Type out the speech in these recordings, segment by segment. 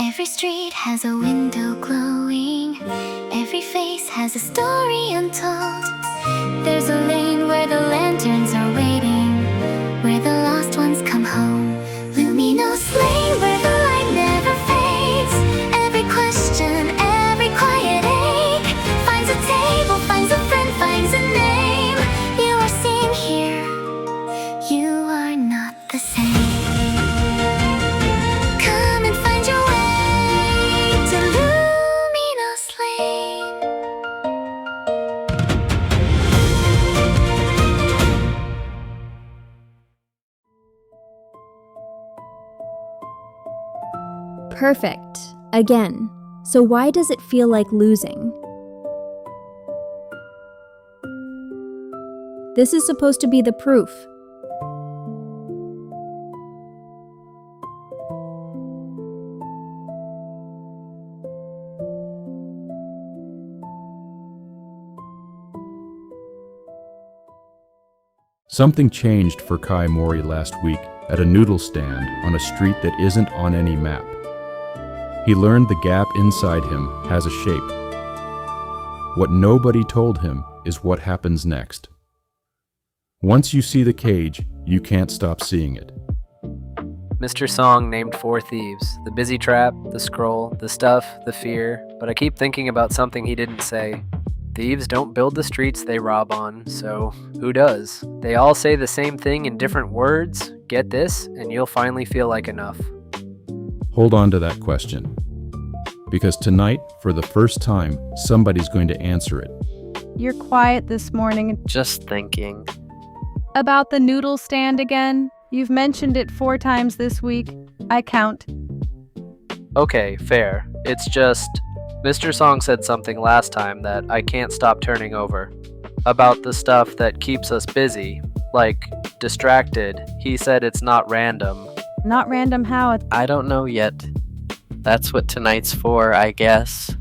Every street has a window glowing. Every face has a story untold. There's a lane where the lanterns are waiting, where the lost ones come home. Luminos Lane, where the light never fades. Every question, every quiet ache finds a table, finds a friend, finds a name. You are seen here, you are not the same. Come and find your way to Luminos Lane. Perfect. Again. So why does it feel like losing? This is supposed to be the proof. Something changed for Kai Mori last week at a noodle stand on a street that isn't on any map. He learned the gap inside him has a shape. What nobody told him is what happens next. Once you see the cage, you can't stop seeing it. Mr. Song named 4 thieves: the busy trap, the scroll, the stuff, the fear, but I keep thinking about something he didn't say. Thieves don't build the streets they rob on, so who does? They all say the same thing in different words. Get this, and you'll finally feel like enough. Hold on to that question. Because tonight, for the first time, somebody's going to answer it. You're quiet this morning. Just thinking. About the noodle stand again? You've mentioned it 4 times this week. I count. Okay, fair. It's just, Mr. Song said something last time that I can't stop turning over. About the stuff that keeps us busy, like distracted. He said it's not random. Not random how? I don't know yet. That's what tonight's for, I guess.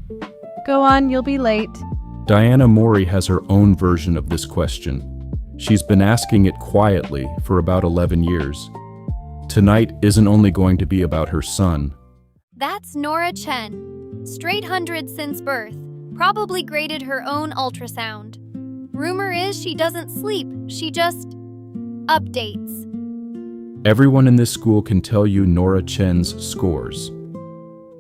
Go on, you'll be late. Diana Mori has her own version of this question. She's been asking it quietly for about 11 years. Tonight isn't only going to be about her son. That's Nora Chen. Straight 100 since birth. Probably graded her own ultrasound. Rumor is she doesn't sleep, she just updates. Everyone in this school can tell you Nora Chen's scores.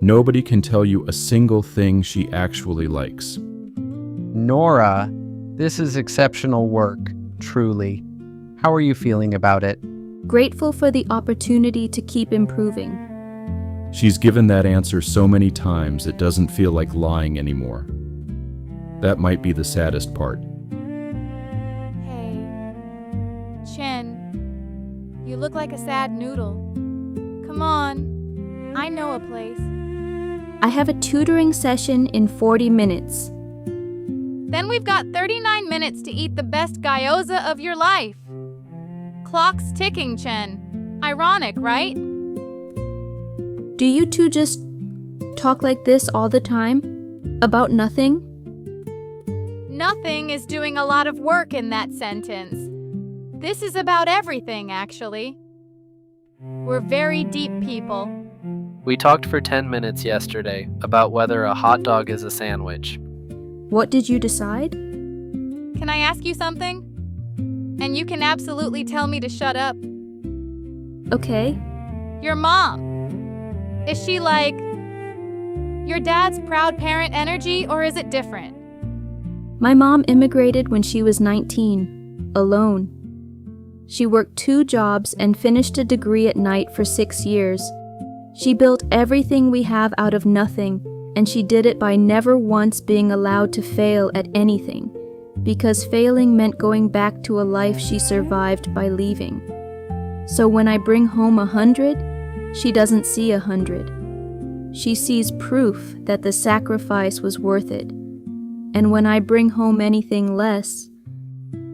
Nobody can tell you a single thing she actually likes. Nora, this is exceptional work, truly. How are you feeling about it? Grateful for the opportunity to keep improving. She's given that answer so many times it doesn't feel like lying anymore. That might be the saddest part. Hey, Chen, you look like a sad noodle. Come on, I know a place. I have a tutoring session in 40 minutes. Then we've got 39 minutes to eat the best gyoza of your life. Clock's ticking, Chen. Ironic, right? Do you two just talk like this all the time? About nothing? Nothing is doing a lot of work in that sentence. This is about everything, actually. We're very deep people. We talked for 10 minutes yesterday about whether a hot dog is a sandwich. What did you decide? Can I ask you something? And you can absolutely tell me to shut up. Okay. Your mom. Is she like your dad's proud parent energy, or is it different? My mom immigrated when she was 19, alone. She worked 2 jobs and finished a degree at night for 6 years. She built everything we have out of nothing, and she did it by never once being allowed to fail at anything, because failing meant going back to a life she survived by leaving. So when I bring home 100, she doesn't see 100. She sees proof that the sacrifice was worth it. And when I bring home anything less,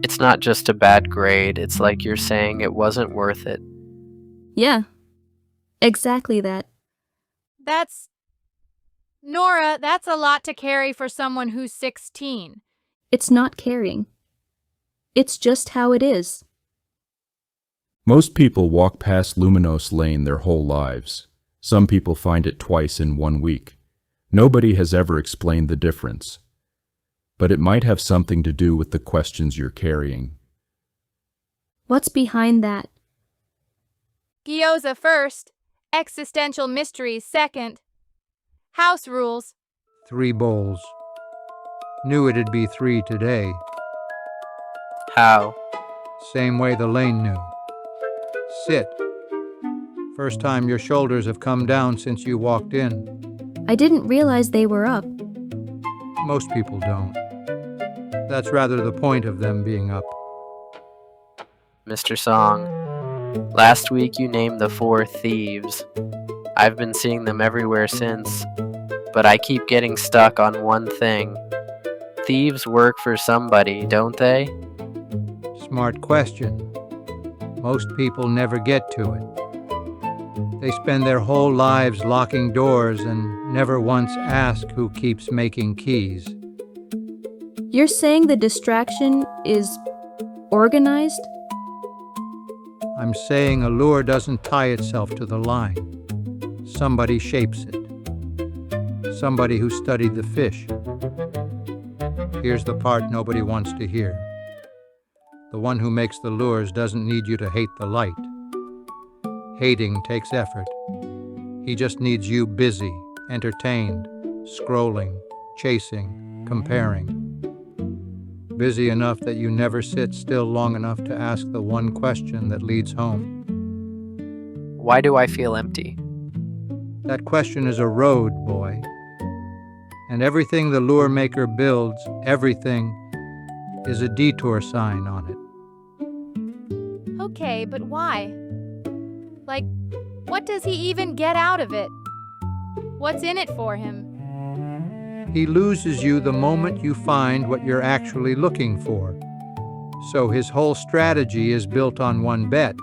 It's not just a bad grade, it's like you're saying it wasn't worth it. yeah, exactly that. Nora, that's a lot to carry for someone who's 16. It's not caring. It's just how it is. Most people walk past Luminos Lane their whole lives. Some people find it twice in 1 week. Nobody has ever explained the difference. But it might have something to do with the questions you're carrying. What's behind that? Gyoza first, existential mysteries second. House rules. 3 bowls. Knew it'd be 3 today. How? Same way the Lane knew. Sit. First time your shoulders have come down since you walked in. I didn't realize they were up. Most people don't. That's rather the point of them being up. Mr. Song, last week you named the 4 thieves. I've been seeing them everywhere since, but I keep getting stuck on one thing. Thieves work for somebody, don't they? Smart question. Most people never get to it. They spend their whole lives locking doors and never once ask who keeps making keys. You're saying the distraction is organized? I'm saying a lure doesn't tie itself to the line. Somebody shapes it. Somebody who studied the fish. Here's the part nobody wants to hear. The one who makes the lures doesn't need you to hate the light. Hating takes effort. He just needs you busy, entertained, scrolling, chasing, comparing. Busy enough that you never sit still long enough to ask the one question that leads home. Why do I feel empty? That question is a road, boy. And everything the lure maker builds, everything, is a detour sign on it. Okay, but why? Like, what does he even get out of it? What's in it for him? He loses you the moment you find what you're actually looking for. So his whole strategy is built on one bet,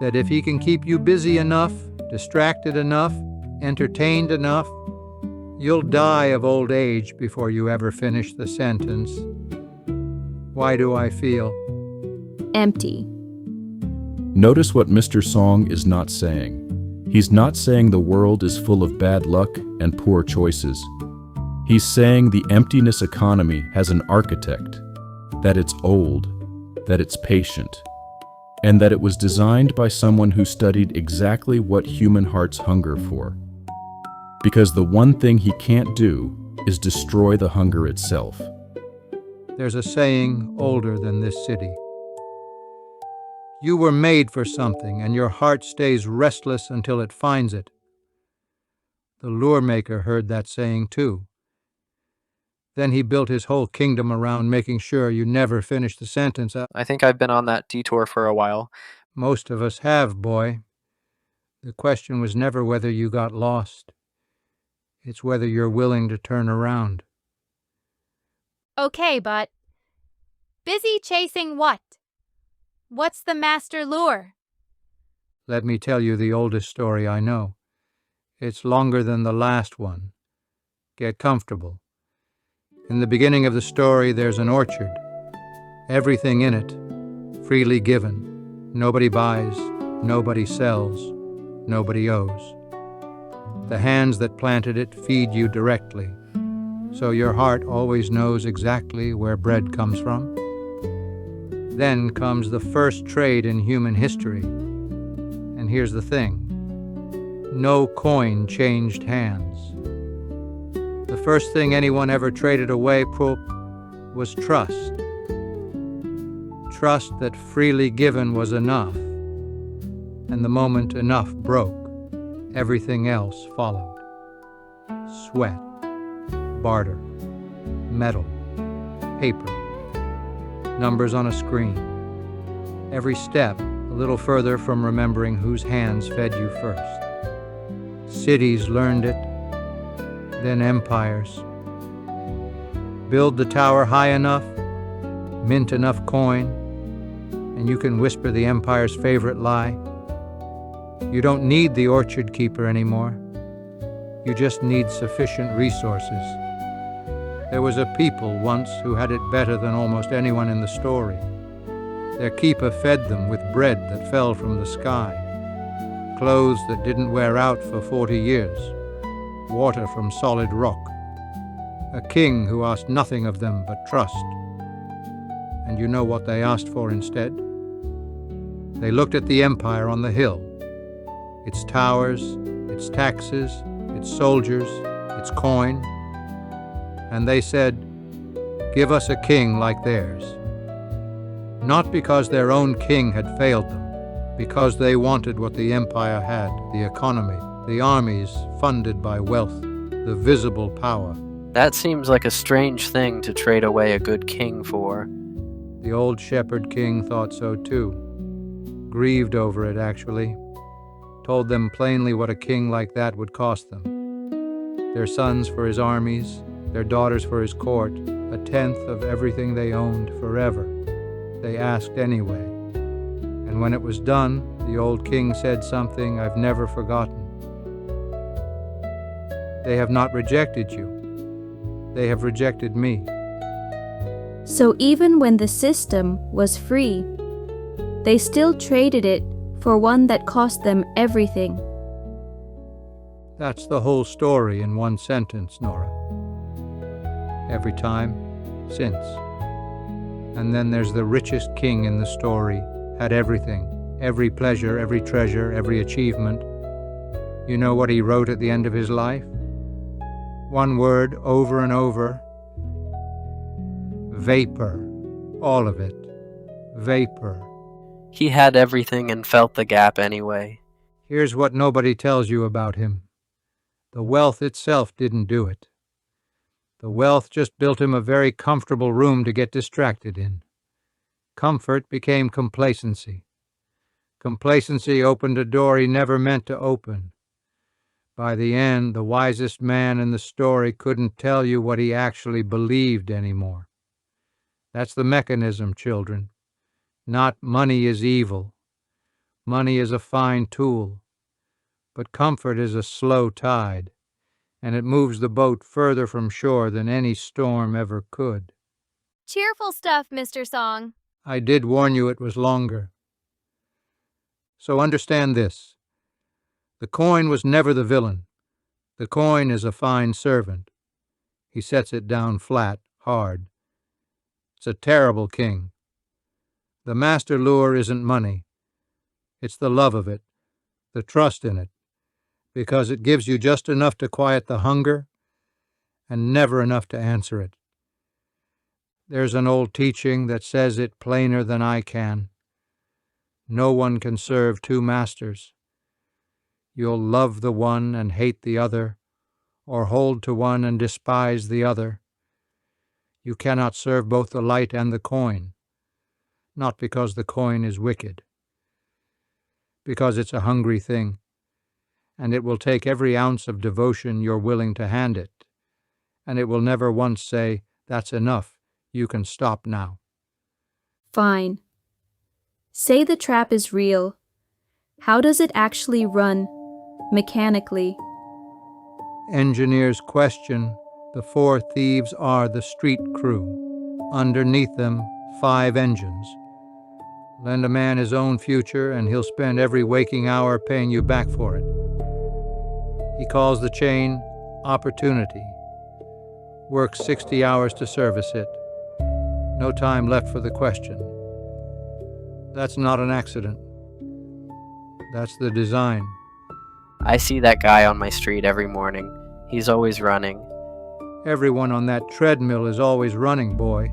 that if he can keep you busy enough, distracted enough, entertained enough, you'll die of old age before you ever finish the sentence. Why do I feel Empty. Notice what Mr. Song is not saying. He's not saying the world is full of bad luck and poor choices. He's saying the emptiness economy has an architect, that it's old, that it's patient, and that it was designed by someone who studied exactly what human hearts hunger for. Because the one thing he can't do is destroy the hunger itself. There's a saying older than this city. You were made for something, and your heart stays restless until it finds it. The lure maker heard that saying too. Then he built his whole kingdom around making sure you never finish the sentence. I think I've been on that detour for a while. Most of us have, boy. The question was never whether you got lost. It's whether you're willing to turn around. Okay, but busy chasing what? What's the master lure? Let me tell you the oldest story I know. It's longer than the last one. Get comfortable. In the beginning of the story, there's an orchard. Everything in it, freely given. Nobody buys, nobody sells, nobody owes. The hands that planted it feed you directly, so your heart always knows exactly where bread comes from. Then comes the first trade in human history. And here's the thing. No coin changed hands. The first thing anyone ever traded away was trust. Trust that freely given was enough. And the moment enough broke, everything else followed. Sweat, barter, metal, paper, numbers on a screen. Every step a little further from remembering whose hands fed you first. Cities learned it, then empires. Build the tower high enough, mint enough coin, and you can whisper the empire's favorite lie. You don't need the orchard keeper anymore. You just need sufficient resources. There was a people once who had it better than almost anyone in the story. Their keeper fed them with bread that fell from the sky. clothes that didn't wear out for 40 years, water from solid rock, a king who asked nothing of them but trust. And you know what they asked for instead? They looked at the empire on the hill, its towers, its taxes, its soldiers, its coin, and they said, "Give us a king like theirs." Not because their own king had failed them, because they wanted what the empire had, the economy, the armies funded by wealth, the visible power. That seems like a strange thing to trade away a good king for. The old shepherd king thought so too. Grieved over it, actually. Told them plainly what a king like that would cost them. Their sons for his armies, their daughters for his court, a tenth of everything they owned forever. They asked anyway. And when it was done, the old king said something I've never forgotten. They have not rejected you. They have rejected me. So even when the system was free, they still traded it for one that cost them everything. That's the whole story in one sentence, Nora. Every time, since. And then there's the richest king in the story, had everything, every pleasure, every treasure, every achievement. You know what he wrote at the end of his life? One word over and over. Vapor. All of it. Vapor. He had everything and felt the gap anyway. Here's what nobody tells you about him. The wealth itself didn't do it. The wealth just built him a very comfortable room to get distracted in. Comfort became complacency. Complacency opened a door he never meant to open. By the end, the wisest man in the story couldn't tell you what he actually believed anymore. That's the mechanism, children. Not money is evil. Money is a fine tool. But comfort is a slow tide, and it moves the boat further from shore than any storm ever could. Cheerful stuff, Mr. Song. I did warn you it was longer. So understand this. The coin was never the villain. The coin is a fine servant. He sets it down flat, hard. It's a terrible king. The master lure isn't money. It's the love of it, the trust in it, because it gives you just enough to quiet the hunger and never enough to answer it. There's an old teaching that says it plainer than I can. No one can serve two masters. You'll love the one and hate the other, or hold to one and despise the other. You cannot serve both the light and the coin, not because the coin is wicked, because it's a hungry thing, and it will take every ounce of devotion you're willing to hand it, and it will never once say, "That's enough, you can stop now." Fine. Say the trap is real. How does it actually run, mechanically? Engineers question, the 4 thieves are the street crew. Underneath them, 5 engines. Lend a man his own future and he'll spend every waking hour paying you back for it. He calls the chain opportunity. Works 60 hours to service it. No time left for the question. That's not an accident. That's the design. I see that guy on my street every morning. He's always running. Everyone on that treadmill is always running, boy.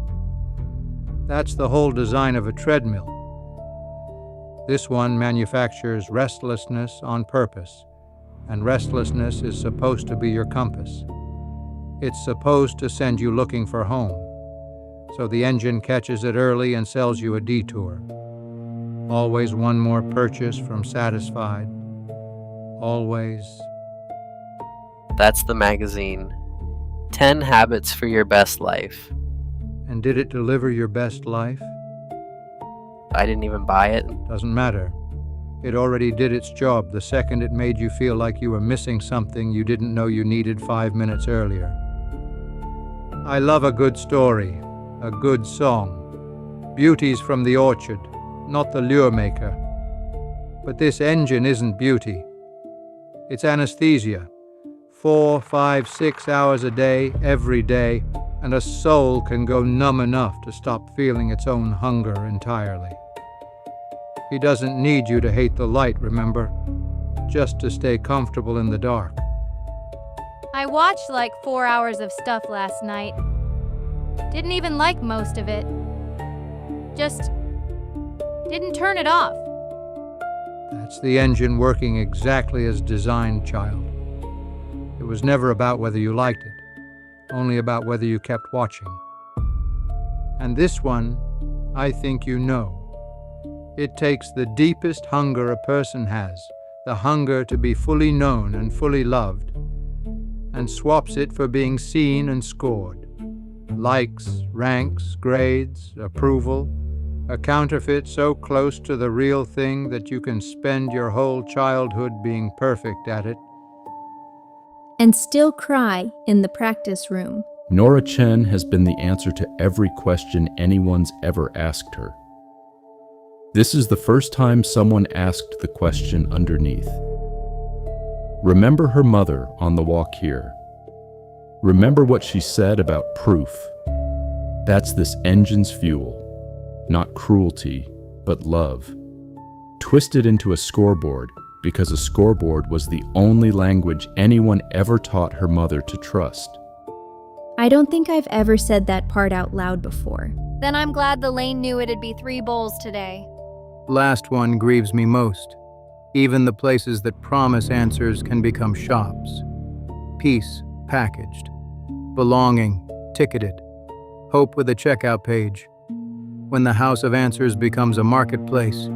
That's the whole design of a treadmill. This one manufactures restlessness on purpose, and restlessness is supposed to be your compass. It's supposed to send you looking for home, so the engine catches it early and sells you a detour. Always one more purchase from satisfied. Always. That's the magazine. 10 Habits for Your Best Life. And did it deliver your best life? I didn't even buy it. Doesn't matter. It already did its job the second it made you feel like you were missing something you didn't know you needed 5 minutes earlier. I love a good story, a good song. Beauty's from the orchard, not the lure maker. But this engine isn't beauty. It's anesthesia. 4, 5, 6 hours a day, every day, and a soul can go numb enough to stop feeling its own hunger entirely. He doesn't need you to hate the light, remember? Just to stay comfortable in the dark. I watched like 4 hours of stuff last night. Didn't even like most of it. Just didn't turn it off. That's the engine working exactly as designed, child. It was never about whether you liked it, only about whether you kept watching. And this one, I think you know. It takes the deepest hunger a person has, the hunger to be fully known and fully loved, and swaps it for being seen and scored. Likes, ranks, grades, approval, a counterfeit so close to the real thing that you can spend your whole childhood being perfect at it. And still cry in the practice room. Nora Chen has been the answer to every question anyone's ever asked her. This is the first time someone asked the question underneath. Remember her mother on the walk here. Remember what she said about proof. That's this engine's fuel. Not cruelty, but love. Twisted into a scoreboard because a scoreboard was the only language anyone ever taught her mother to trust. I don't think I've ever said that part out loud before. Then I'm glad the Lane knew it'd be 3 bowls today. Last one grieves me most. Even the places that promise answers can become shops. Peace, packaged. Belonging, ticketed. Hope with a checkout page. When the House of Answers becomes a marketplace,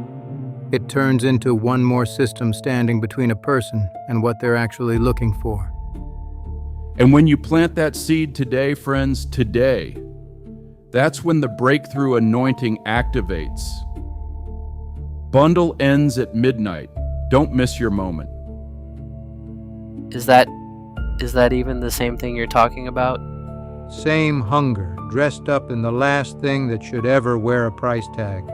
it turns into one more system standing between a person and what they're actually looking for. And when you plant that seed today, friends, today, that's when the breakthrough anointing activates. Bundle ends at midnight. Don't miss your moment. Is that even the same thing you're talking about? Same hunger, dressed up in the last thing that should ever wear a price tag.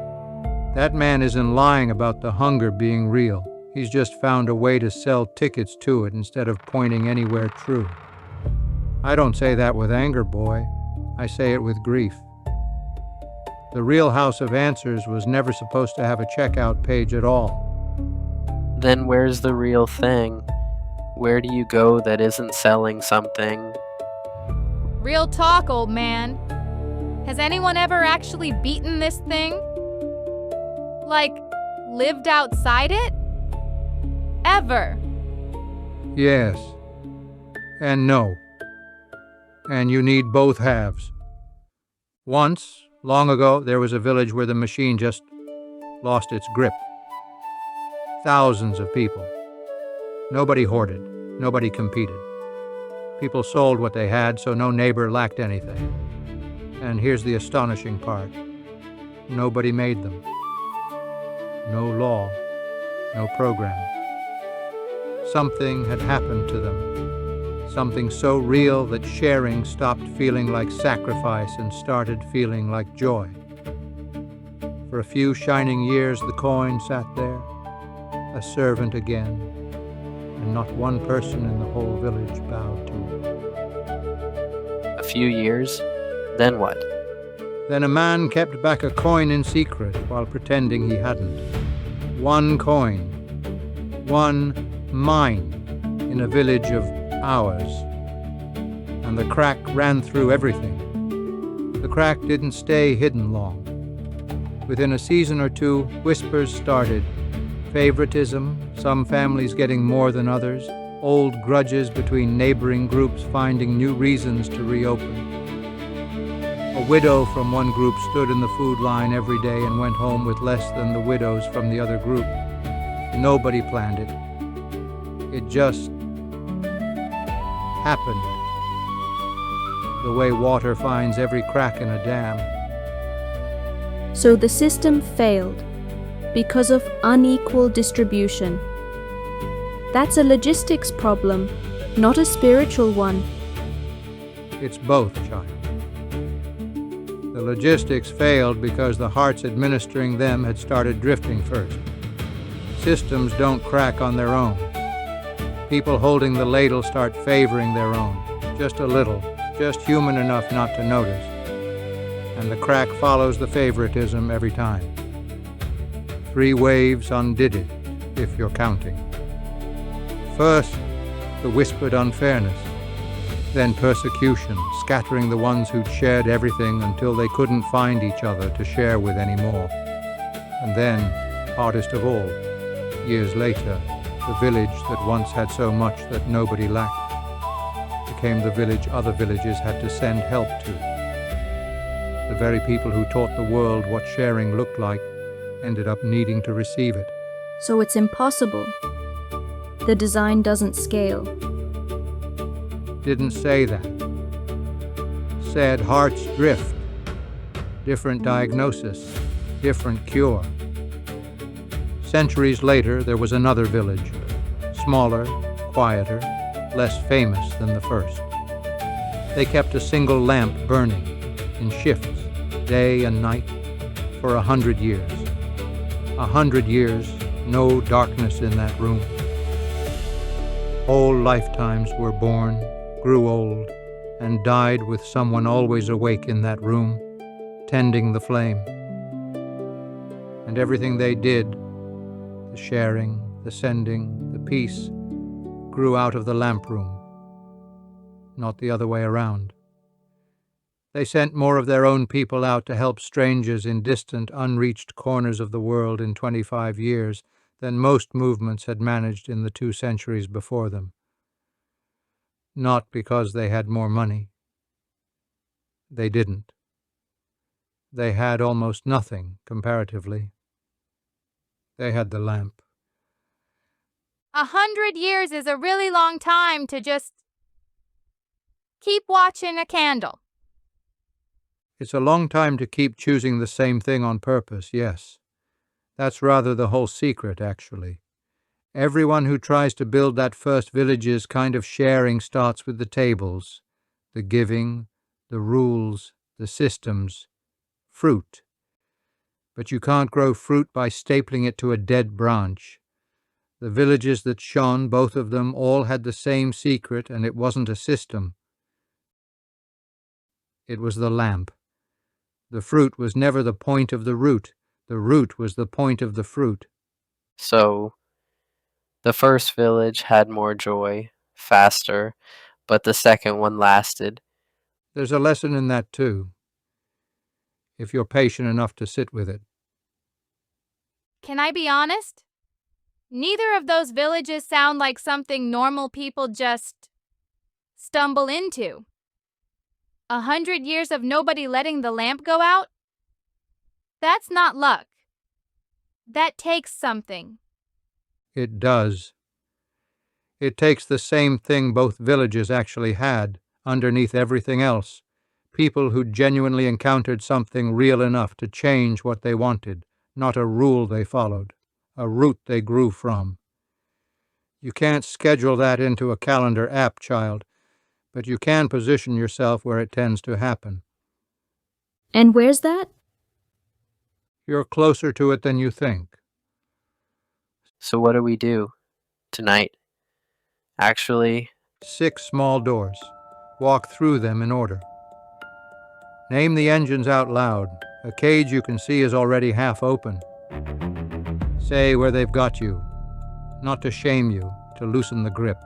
That man isn't lying about the hunger being real. He's just found a way to sell tickets to it instead of pointing anywhere true. I don't say that with anger, boy. I say it with grief. The real House of Answers was never supposed to have a checkout page at all. Then where's the real thing? Where do you go that isn't selling something? Real talk, old man. Has anyone ever actually beaten this thing? Like, lived outside it? Ever? Yes. And no. And you need both halves. Once, long ago, there was a village where the machine just lost its grip. Thousands of people. Nobody hoarded. Nobody competed. People sold what they had, so no neighbor lacked anything. And here's the astonishing part. Nobody made them. No law. No program. Something had happened to them. Something so real that sharing stopped feeling like sacrifice and started feeling like joy. For a few shining years, the coin sat there, a servant again, and not one person in the whole village bowed to it. A few years? Then what? Then a man kept back a coin in secret while pretending he hadn't. One coin. One mine in a village of ours. And the crack ran through everything. The crack didn't stay hidden long. Within a season or two, whispers started. Favoritism, some families getting more than others, old grudges between neighboring groups finding new reasons to reopen. A widow from one group stood in the food line every day and went home with less than the widows from the other group. Nobody planned it. It just happened. The way water finds every crack in a dam. So the system failed because of unequal distribution. That's a logistics problem, not a spiritual one. It's both, child. The logistics failed because the hearts administering them had started drifting first. Systems don't crack on their own. People holding the ladle start favoring their own, just a little, just human enough not to notice. And the crack follows the favoritism every time. 3 waves undid it, if you're counting. First, the whispered unfairness. Then persecution, scattering the ones who'd shared everything until they couldn't find each other to share with anymore. And then, hardest of all, years later, the village that once had so much that nobody lacked became the village other villages had to send help to. The very people who taught the world what sharing looked like ended up needing to receive it. So it's impossible. The design doesn't scale. Didn't say that. Said hearts drift. Different diagnosis, different cure. Centuries later, there was another village, smaller, quieter, less famous than the first. They kept a single lamp burning, in shifts, day and night, for 100 years. 100 years, no darkness in that room. Whole lifetimes were born, grew old, and died with someone always awake in that room, tending the flame. And everything they did, the sharing, the sending, the peace, grew out of the lamp room, not the other way around. They sent more of their own people out to help strangers in distant, unreached corners of the world in 25 years than most movements had managed in the 2 centuries before them. Not because they had more money. They didn't. They had almost nothing, comparatively. They had the lamp. 100 years is a really long time to just keep watching a candle. It's a long time to keep choosing the same thing on purpose, yes. That's rather the whole secret, actually. Everyone who tries to build that first village's kind of sharing starts with the tables, the giving, the rules, the systems, fruit. But you can't grow fruit by stapling it to a dead branch. The villages that shone, both of them, all had the same secret, and it wasn't a system. It was the lamp. The fruit was never the point of the root. The root was the point of the fruit. So, the first village had more joy, faster, but the second one lasted. There's a lesson in that too, if you're patient enough to sit with it. Can I be honest? Neither of those villages sound like something normal people just stumble into. 100 years of nobody letting the lamp go out? That's not luck. That takes something. It does. It takes the same thing both villages actually had, underneath everything else. People who genuinely encountered something real enough to change what they wanted, not a rule they followed, a route they grew from. You can't schedule that into a calendar app, child, but you can position yourself where it tends to happen. And where's that? You're closer to it than you think. So what do we do tonight? Actually, 6 small doors. Walk through them in order. Name the engines out loud. A cage you can see is already half open. Say where they've got you. Not to shame you, to loosen the grip.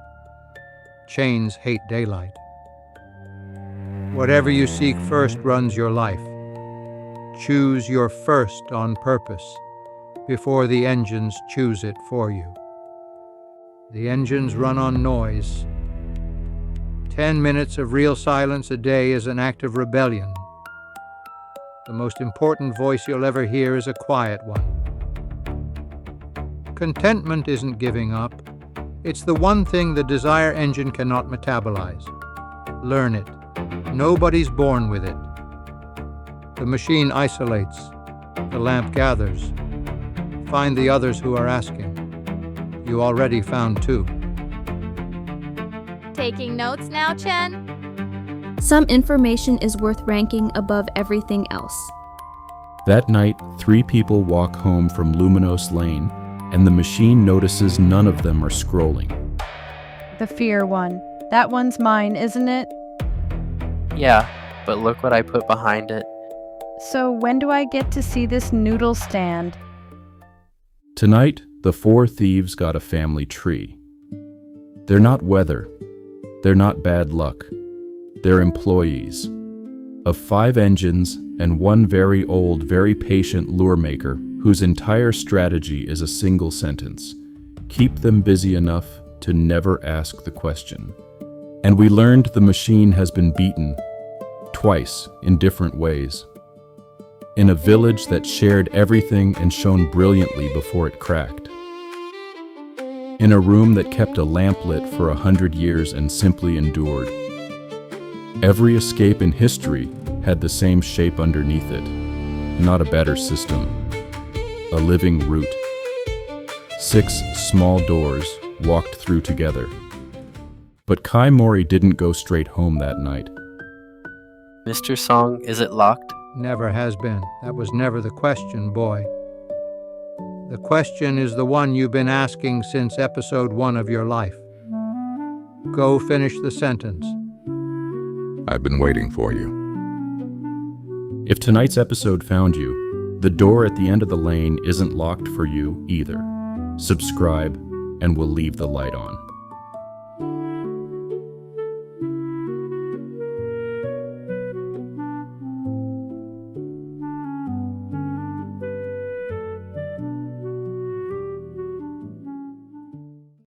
Chains hate daylight. Whatever you seek first runs your life. Choose your first on purpose, before the engines choose it for you. The engines run on noise. 10 minutes of real silence a day is an act of rebellion. The most important voice you'll ever hear is a quiet one. Contentment isn't giving up. It's the one thing the desire engine cannot metabolize. Learn it. Nobody's born with it. The machine isolates. The lamp gathers. Find the others who are asking. You already found 2. Taking notes now, Chen? Some information is worth ranking above everything else. That night, 3 people walk home from Luminos Lane, and the machine notices none of them are scrolling. The fear one. That one's mine, isn't it? Yeah, but look what I put behind it. So when do I get to see this noodle stand? Tonight, the 4 thieves got a family tree. They're not weather. They're not bad luck. They're employees. Of 5 engines and 1 very old, very patient lure maker whose entire strategy is a single sentence. Keep them busy enough to never ask the question. And we learned the machine has been beaten twice in different ways. In a village that shared everything and shone brilliantly before it cracked. In a room that kept a lamp lit for 100 years and simply endured. Every escape in history had the same shape underneath it, not a better system. A living root. 6 small doors walked through together. But Kai Mori didn't go straight home that night. Mr. Song, is it locked? Never has been. That was never the question, boy. The question is the one you've been asking since episode 1 of your life. Go finish the sentence. I've been waiting for you. If tonight's episode found you, the door at the end of the lane isn't locked for you either. Subscribe, and we'll leave the light on.